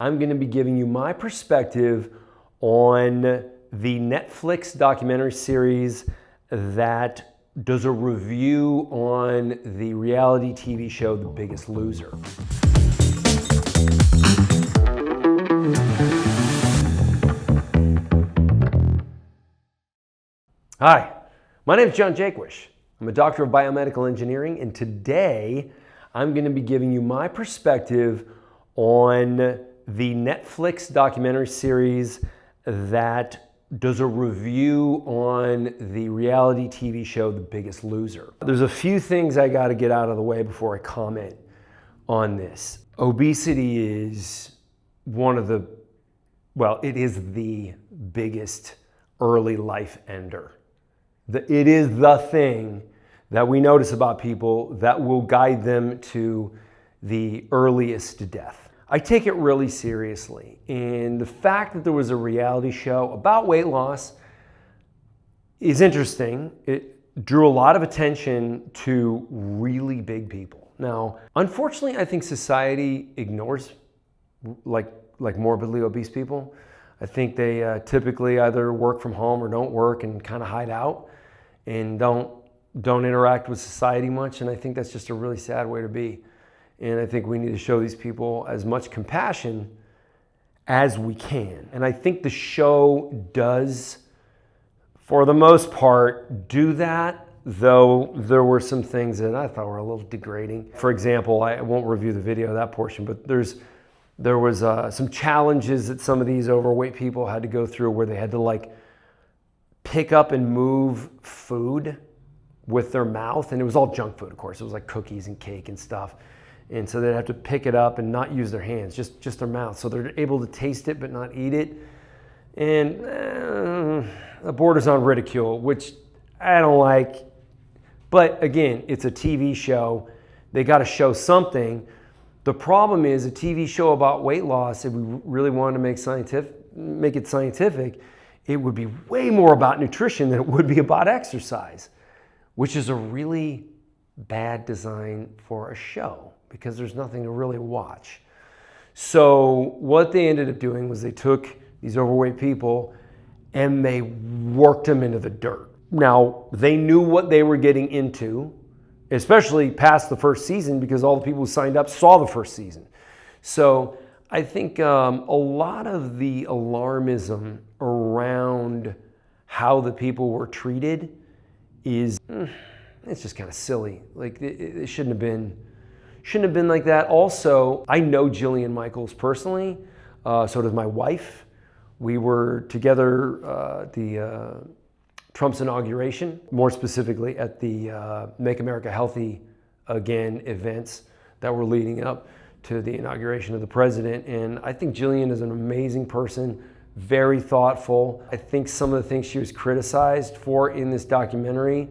I'm going to be giving you my perspective on the Netflix documentary series that does a review on the reality TV show, The Biggest Loser. Hi, my name is Jaquish. I'm a doctor of biomedical engineering, and today I'm going to be giving you my perspective on the Netflix documentary series that does a review on the reality TV show, The Biggest Loser. There's a few things I got to get out of the way before I comment on this. Obesity is it is the biggest early life ender. It is the thing that we notice about people that will guide them to the earliest death. I take it really seriously, and the fact that there was a reality show about weight loss is interesting. It drew a lot of attention to really big people. Now, unfortunately, I think society ignores like morbidly obese people. I think they typically either work from home or don't work and kind of hide out and don't interact with society much, and I think that's just a really sad way to be. And I think we need to show these people as much compassion as we can. And I think the show does, for the most part, do that, though there were some things that I thought were a little degrading. For example, I won't review the video of that portion, but there was some challenges that some of these overweight people had to go through where they had to pick up and move food with their mouth. And it was all junk food, of course. It was like cookies and cake and stuff. And so they'd have to pick it up and not use their hands, just their mouth. So they're able to taste it but not eat it. And the borders on ridicule, which I don't like. But again, it's a TV show. They got to show something. The problem is a TV show about weight loss, if we really wanted to make it scientific, it would be way more about nutrition than it would be about exercise, which is a really bad design for a show, because there's nothing to really watch. So what they ended up doing was they took these overweight people and they worked them into the dirt. Now, they knew what they were getting into, especially past the first season, because all the people who signed up saw the first season. So I think a lot of the alarmism around how the people were treated is, it's just kind of silly. It shouldn't have been like that. Also, I know Jillian Michaels personally, so does my wife. We were together at the Trump's inauguration, more specifically at the Make America Healthy Again events that were leading up to the inauguration of the president. And I think Jillian is an amazing person, very thoughtful. I think some of the things she was criticized for in this documentary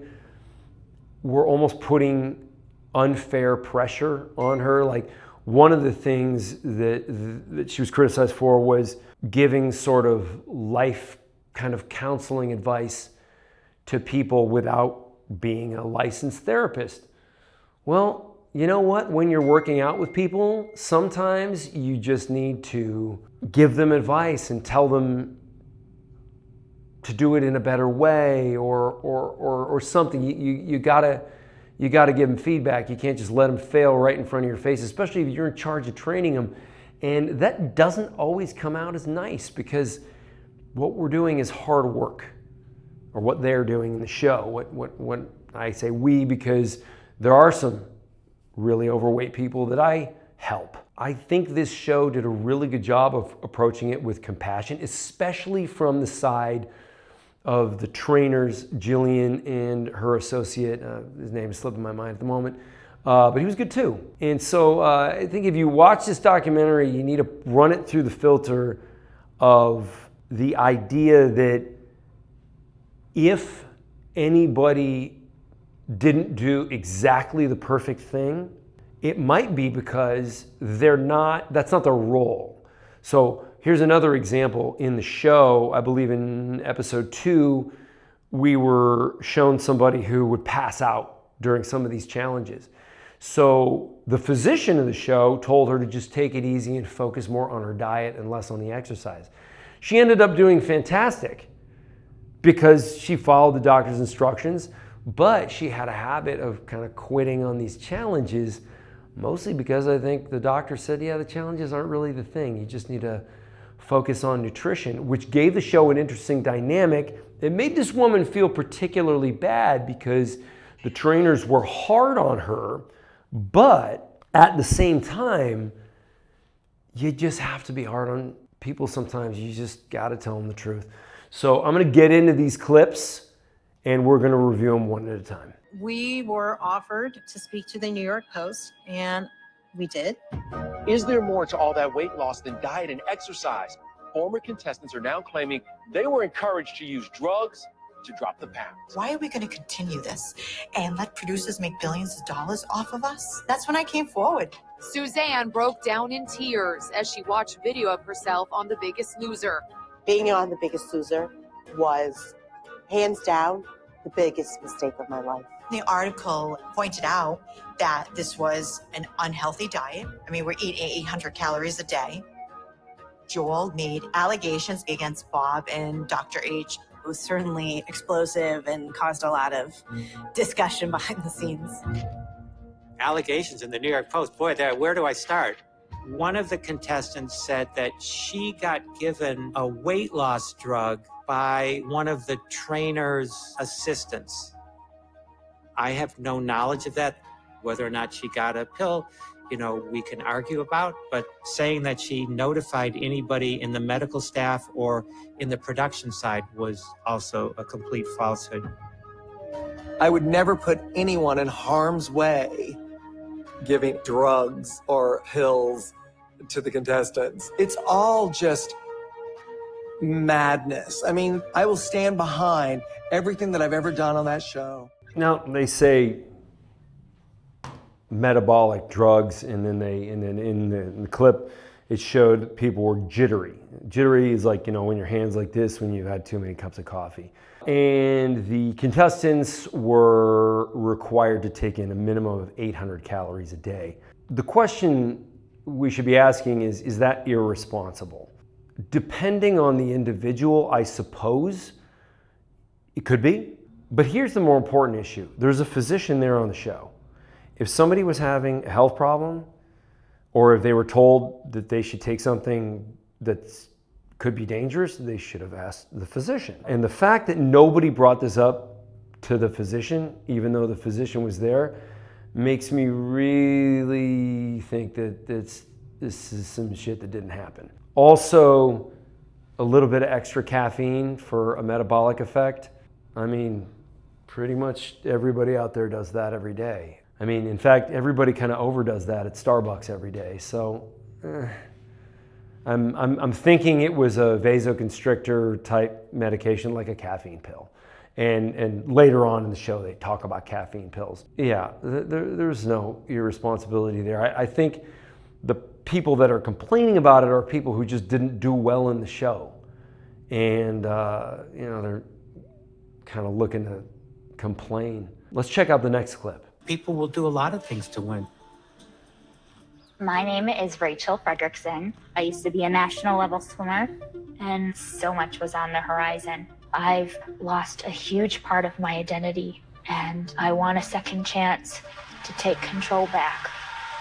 were almost putting unfair pressure on her. Like, one of the things that she was criticized for was giving sort of life kind of counseling advice to people without being a licensed therapist. Well, you know what? When you're working out with people, sometimes you just need to give them advice and tell them to do it in a better way or something. You gotta give them feedback. You can't just let them fail right in front of your face, especially if you're in charge of training them. And that doesn't always come out as nice, because what we're doing is hard work, or what they're doing in the show. What I say we, because there are some really overweight people that I help. I think this show did a really good job of approaching it with compassion, especially from the side of the trainers, Jillian and her associate. His name is slipping my mind at the moment, but he was good too. And so I think if you watch this documentary, you need to run it through the filter of the idea that if anybody didn't do exactly the perfect thing, it might be because that's not their role. So here's another example in the show. I believe in episode 2, we were shown somebody who would pass out during some of these challenges. So the physician of the show told her to just take it easy and focus more on her diet and less on the exercise. She ended up doing fantastic because she followed the doctor's instructions, but she had a habit of kind of quitting on these challenges, mostly because I think the doctor said, yeah, the challenges aren't really the thing. You just need to focus on nutrition, which gave the show an interesting dynamic. It made this woman feel particularly bad because the trainers were hard on her, but at the same time, you just have to be hard on people sometimes. You just got to tell them the truth. So I'm going to get into these clips and we're going to review them one at a time. We were offered to speak to the New York Post, and we did. Is there more to all that weight loss than diet and exercise? Former contestants are now claiming they were encouraged to use drugs to drop the pounds. Why are we going to continue this and let producers make billions of dollars off of us? That's when I came forward. Suzanne broke down in tears as she watched video of herself on The Biggest Loser. Being on The Biggest Loser was, hands down, the biggest mistake of my life. The article pointed out that this was an unhealthy diet. I mean, we're eating 800 calories a day. Joel made allegations against Bob and Dr. H. It was certainly explosive and caused a lot of discussion behind the scenes. Allegations in the New York Post, boy, where do I start? One of the contestants said that she got given a weight loss drug by one of the trainer's assistants. I have no knowledge of that. Whether or not she got a pill, we can argue about, but saying that she notified anybody in the medical staff or in the production side was also a complete falsehood. I would never put anyone in harm's way giving drugs or pills to the contestants. It's all just madness. I mean, I will stand behind everything that I've ever done on that show. Now, they say metabolic drugs, and then in the clip, it showed people were jittery. Jittery is like, when your hand's like this when you've had too many cups of coffee. And the contestants were required to take in a minimum of 800 calories a day. The question we should be asking is that irresponsible? Depending on the individual, I suppose it could be. But here's the more important issue. There's a physician there on the show. If somebody was having a health problem, or if they were told that they should take something that could be dangerous, they should have asked the physician. And the fact that nobody brought this up to the physician, even though the physician was there, makes me really think that this is some shit that didn't happen. Also, a little bit of extra caffeine for a metabolic effect. I mean, pretty much everybody out there does that every day. I mean, in fact, everybody kind of overdoes that at Starbucks every day. So I'm thinking it was a vasoconstrictor type medication, like a caffeine pill. And later on in the show, they talk about caffeine pills. Yeah, there's no irresponsibility there. I think the people that are complaining about it are people who just didn't do well in the show. And, they're kind of looking to complain. Let's check out the next clip. People will do a lot of things to win. My name is Rachel Fredrickson. I used to be a national level swimmer, and so much was on the horizon. I've lost a huge part of my identity, and I want a second chance to take control back.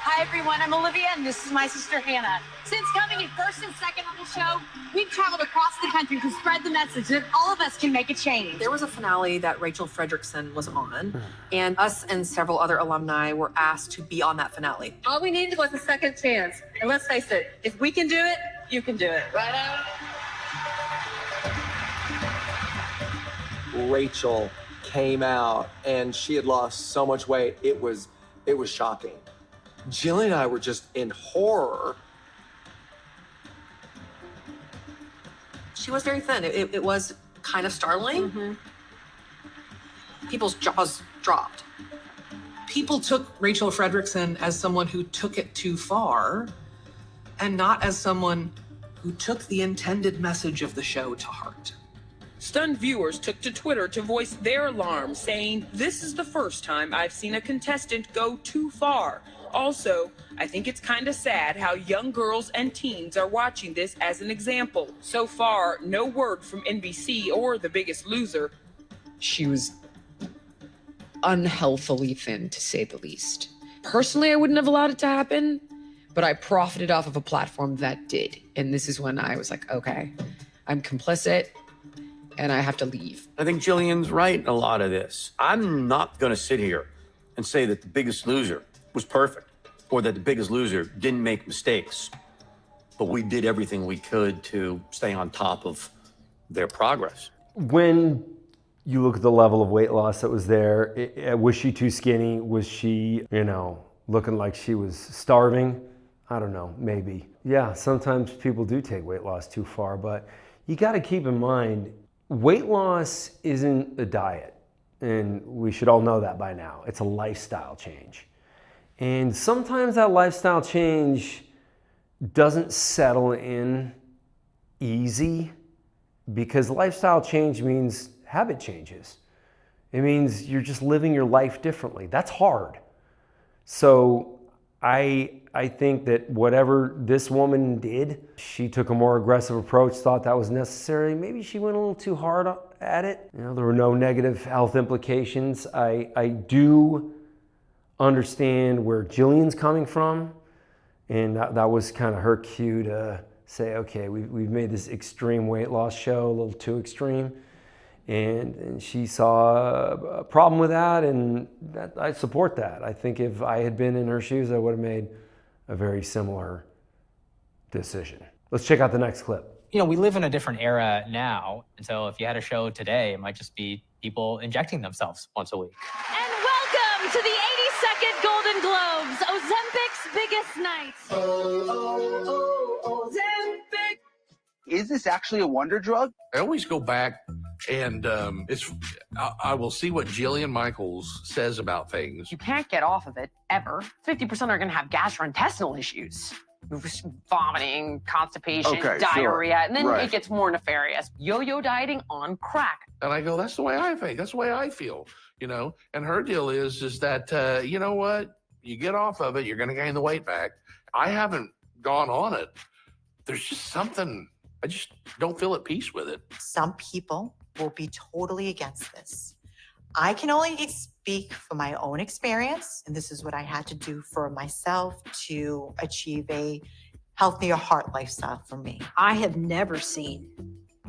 Hi everyone, I'm Olivia and this is my sister Hannah. Since coming in first and second on the show, we've traveled across the country to spread the message that all of us can make a change. There was a finale that Rachel Fredrickson was on, and us and several other alumni were asked to be on that finale. All we needed was a second chance. And let's face it, if we can do it, you can do it. Right on? Rachel came out and she had lost so much weight, it was shocking. Jillian and I were just in horror. She was very thin. It was kind of startling. Mm-hmm. People's jaws dropped. People took Rachel Fredrickson as someone who took it too far, and not as someone who took the intended message of the show to heart. Stunned viewers took to Twitter to voice their alarm, saying, "This is the first time I've seen a contestant go too far. Also, I think it's kind of sad how young girls and teens are watching this as an example. So far, no word from NBC or The Biggest Loser." She was unhealthily thin, to say the least. Personally, I wouldn't have allowed it to happen, but I profited off of a platform that did. And this is when I was like, okay, I'm complicit and I have to leave. I think Jillian's right in a lot of this. I'm not going to sit here and say that The Biggest Loser was perfect or that The Biggest Loser didn't make mistakes, but we did everything we could to stay on top of their progress. When you look at the level of weight loss that was there, was she too skinny? Was she, looking like she was starving? I don't know, maybe. Yeah, sometimes people do take weight loss too far, but you got to keep in mind, weight loss isn't a diet, and we should all know that by now. It's a lifestyle change. And sometimes that lifestyle change doesn't settle in easy, because lifestyle change means habit changes. It means you're just living your life differently. That's hard. So I think that whatever this woman did, she took a more aggressive approach, thought that was necessary. Maybe she went a little too hard at it. There were no negative health implications. I do understand where Jillian's coming from, and that was kind of her cue to say, okay, we've made this extreme weight loss show a little too extreme. And she saw a problem with that, and I support that. I think if I had been in her shoes, I would have made a very similar decision. Let's check out the next clip. We live in a different era now, and so if you had a show today, it might just be people injecting themselves once a week. And welcome to the 82nd Golden Globes, Ozempic's biggest night. Ozempic. Is this actually a wonder drug? I always go back and I will see what Jillian Michaels says about things. You can't get off of it ever. 50% are going to have gastrointestinal issues. Vomiting, constipation, diarrhea, and then it gets more nefarious. Yo-yo dieting on crack. And I go, that's the way I think. That's the way I feel, And her deal is that, you know what? You get off of it, you're going to gain the weight back. I haven't gone on it. There's just something, I just don't feel at peace with it. Some people will be totally against this. I can only speak from my own experience, and this is what I had to do for myself to achieve a healthier heart lifestyle for me. I have never seen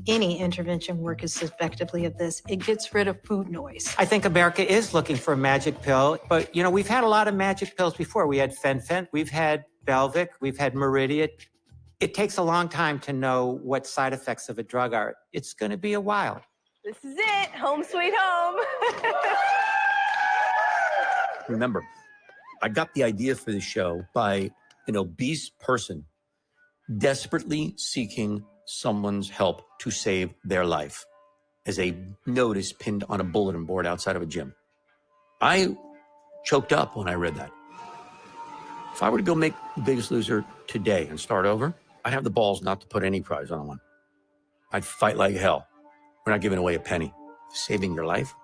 any intervention work as effectively as this. It gets rid of food noise. I think America is looking for a magic pill, but we've had a lot of magic pills before. We had Fen-Phen, we've had Belvic, we've had Meridian. It takes a long time to know what side effects of a drug are. It's going to be a while. This is it. Home sweet home. Remember, I got the idea for the show by an obese person desperately seeking someone's help to save their life as a notice pinned on a bulletin board outside of a gym. I choked up when I read that. If I were to go make The Biggest Loser today and start over, I'd have the balls not to put any prize on one. I'd fight like hell. We're not giving away a penny. Saving your life?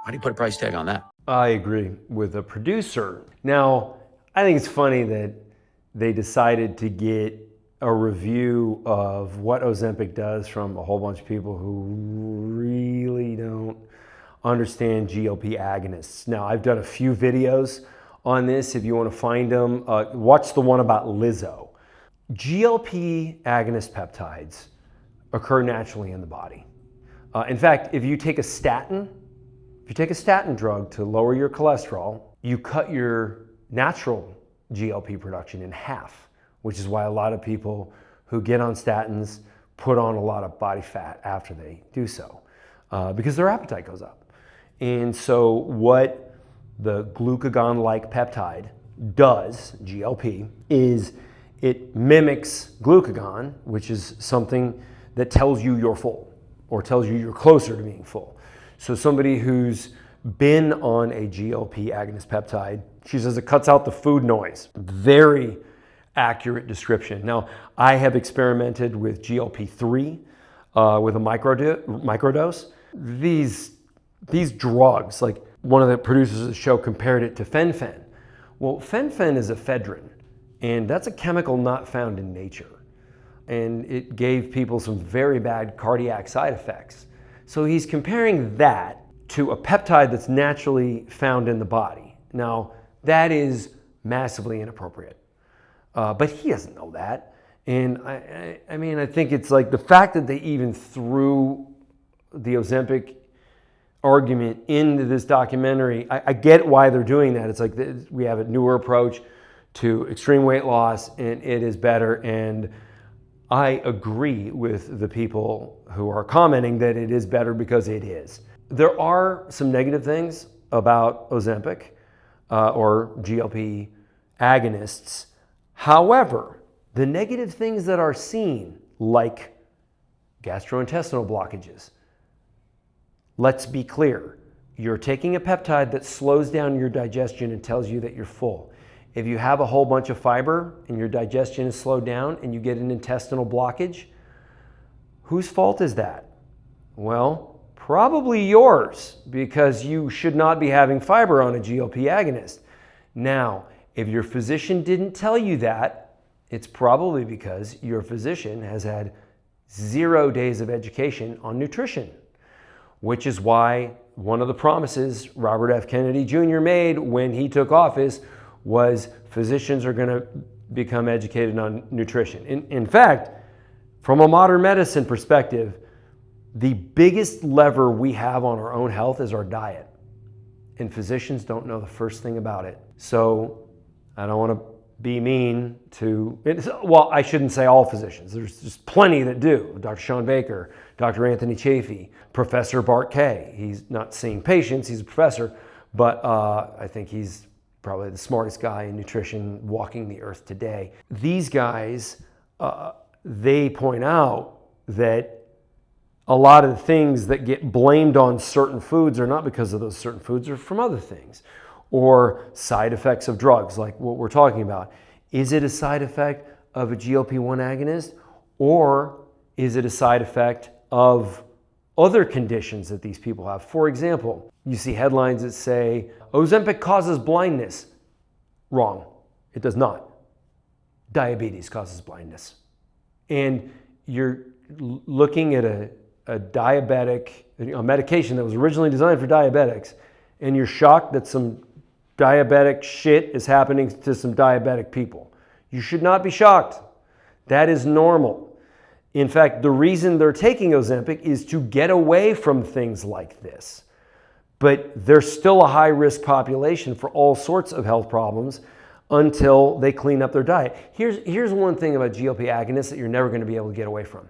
Why do you put a price tag on that? I agree with the producer. Now, I think it's funny that they decided to get a review of what Ozempic does from a whole bunch of people who really don't understand GLP agonists. Now, I've done a few videos on this. If you want to find them, watch the one about Lizzo. GLP agonist peptides occur naturally in the body. In fact, if you take a statin drug to lower your cholesterol, you cut your natural GLP production in half, which is why a lot of people who get on statins put on a lot of body fat after they do so, because their appetite goes up. And so what the glucagon-like peptide does, GLP, is it mimics glucagon, which is something that tells you you're full or tells you you're closer to being full. So somebody who's been on a GLP agonist peptide, she says it cuts out the food noise. Very accurate description. Now, I have experimented with GLP-3. with a microdose. These drugs, like one of the producers of the show compared it to fen-phen. Well, fen-phen is ephedrine, and that's a chemical not found in nature. And it gave people some very bad cardiac side effects. So he's comparing that to a peptide that's naturally found in the body. Now, that is massively inappropriate. But he doesn't know that. And I mean, I think it's like the fact that they even threw the Ozempic argument into this documentary, I get why they're doing that. It's like we have a newer approach to extreme weight loss and it is better. And I agree with the people who are commenting that it is better because it is. There are some negative things about Ozempic or GLP agonists. However, the negative things that are seen, like gastrointestinal blockages, let's be clear. You're taking a peptide that slows down your digestion and tells you that you're full. If you have a whole bunch of fiber and your digestion is slowed down and you get an intestinal blockage, whose fault is that? Well, probably yours, because you should not be having fiber on a GLP agonist. Now, if your physician didn't tell you that, it's probably because your physician has had 0 days of education on nutrition, which is why one of the promises Robert F. Kennedy Jr. made when he took office was physicians are going to become educated on nutrition. In fact, from a modern medicine perspective, the biggest lever we have on our own health is our diet. And physicians don't know the first thing about it. So I don't want to be mean to, well, I shouldn't say all physicians. There's just plenty that do. Dr. Sean Baker, Dr. Anthony Chafee, Professor Bart Kay. He's not seeing patients, he's a professor, but I think he's probably the smartest guy in nutrition walking the earth today. These guys, they point out that a lot of the things that get blamed on certain foods are not because of those certain foods, or from other things. Or side effects of drugs, like what we're talking about. Is it a side effect of a GLP-1 agonist, or is it a side effect of other conditions that these people have? For example, you see headlines that say, Ozempic causes blindness. Wrong, it does not. Diabetes causes blindness. And you're looking at a diabetic, a medication that was originally designed for diabetics, and you're shocked that some diabetic shit is happening to some diabetic people. You should not be shocked. That is normal. In fact, the reason they're taking Ozempic is to get away from things like this. But there's still a high-risk population for all sorts of health problems until they clean up their diet. Here's one thing about GLP agonists that you're never going to be able to get away from.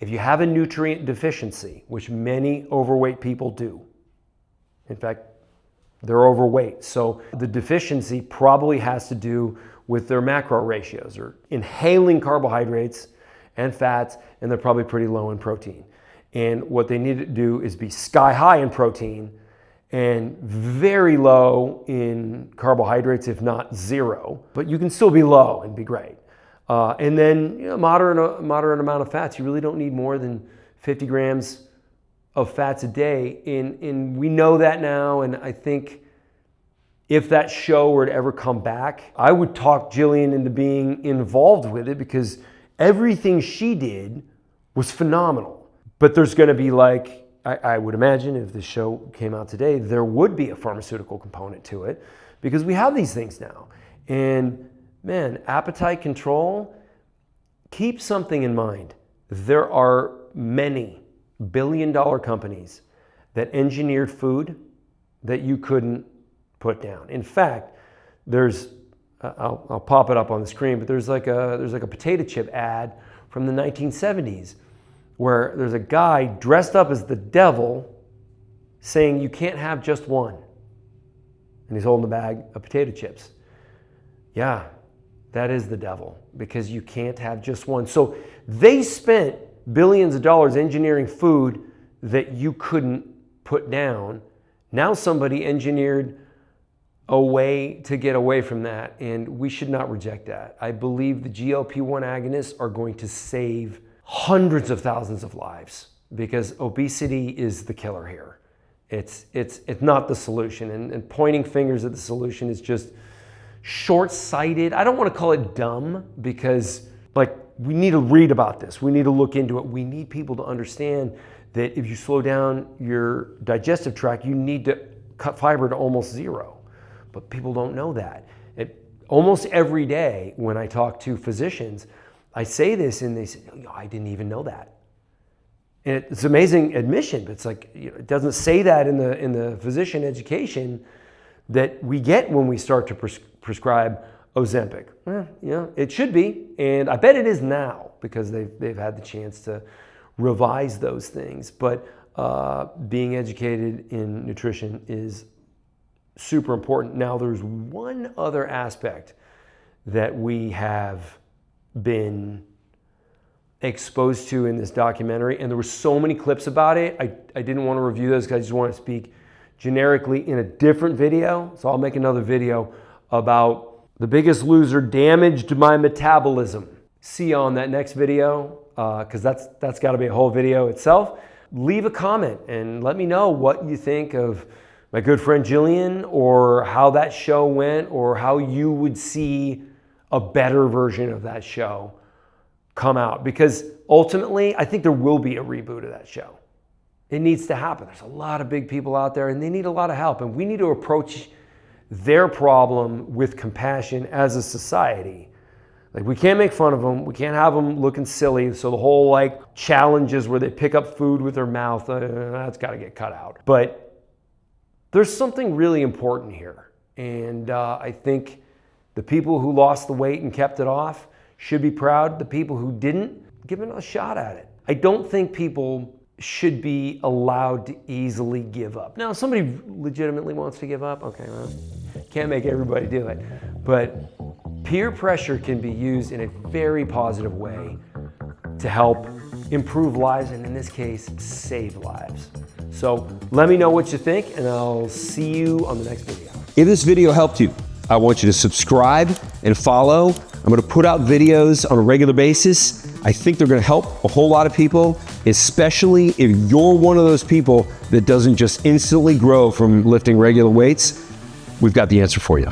If you have a nutrient deficiency, which many overweight people do, in fact, they're overweight. So the deficiency probably has to do with their macro ratios, or inhaling carbohydrates and fats, and they're probably pretty low in protein. And what they need to do is be sky high in protein and very low in carbohydrates, if not zero. But you can still be low and be great. And then moderate amount of fats. You really don't need more than 50 grams of fats a day, and we know that now. And I think if that show were to ever come back, I would talk Jillian into being involved with it, because everything she did was phenomenal. But there's going to be, like, I would imagine if the show came out today, there would be a pharmaceutical component to it, because we have these things now. And man, appetite control, keep something in mind. There are many billion-dollar companies that engineered food that you couldn't put down. In fact, there's, I'll pop it up on the screen, but there's like a potato chip ad from the 1970s where there's a guy dressed up as the devil saying you can't have just one. And he's holding a bag of potato chips. Yeah, that is the devil, because you can't have just one. So they spent billions of dollars engineering food that you couldn't put down. Now somebody engineered a way to get away from that, and we should not reject that. I believe the GLP-1 agonists are going to save hundreds of thousands of lives, because obesity is the killer here. It's not the solution, and pointing fingers at the solution is just short-sighted. I don't want to call it dumb, because like, we need to read about this. We need to look into it. We need people to understand that if you slow down your digestive tract, you need to cut fiber to almost zero. But people don't know that. Almost every day when I talk to physicians, I say this and they say, oh, I didn't even know that. And it's an amazing admission, but it's like, it doesn't say that in the physician education that we get when we start to prescribe Ozempic. It should be, and I bet it is now, because they've had the chance to revise those things. But being educated in nutrition is super important. Now, there's one other aspect that we have been exposed to in this documentary, and there were so many clips about it. I didn't want to review those because I just want to speak generically in a different video. So I'll make another video about The Biggest Loser damaged my metabolism. See you on that next video, because that's got to be a whole video itself. Leave a comment and let me know what you think of my good friend Jillian, or how that show went, or how you would see a better version of that show come out. Because ultimately, I think there will be a reboot of that show. It needs to happen. There's a lot of big people out there and they need a lot of help, and we need to approach their problem with compassion as a society. Like, we can't make fun of them. We can't have them looking silly. So the whole like challenges where they pick up food with their mouth, that's got to get cut out. But there's something really important here. And I think the people who lost the weight and kept it off should be proud. The people who didn't, give it a shot at it. I don't think people should be allowed to easily give up. Now, if somebody legitimately wants to give up, okay, well, can't make everybody do it. But peer pressure can be used in a very positive way to help improve lives, and in this case, save lives. So let me know what you think, and I'll see you on the next video. If this video helped you, I want you to subscribe and follow. I'm going to put out videos on a regular basis. I think they're going to help a whole lot of people, especially if you're one of those people that doesn't just instantly grow from lifting regular weights. We've got the answer for you.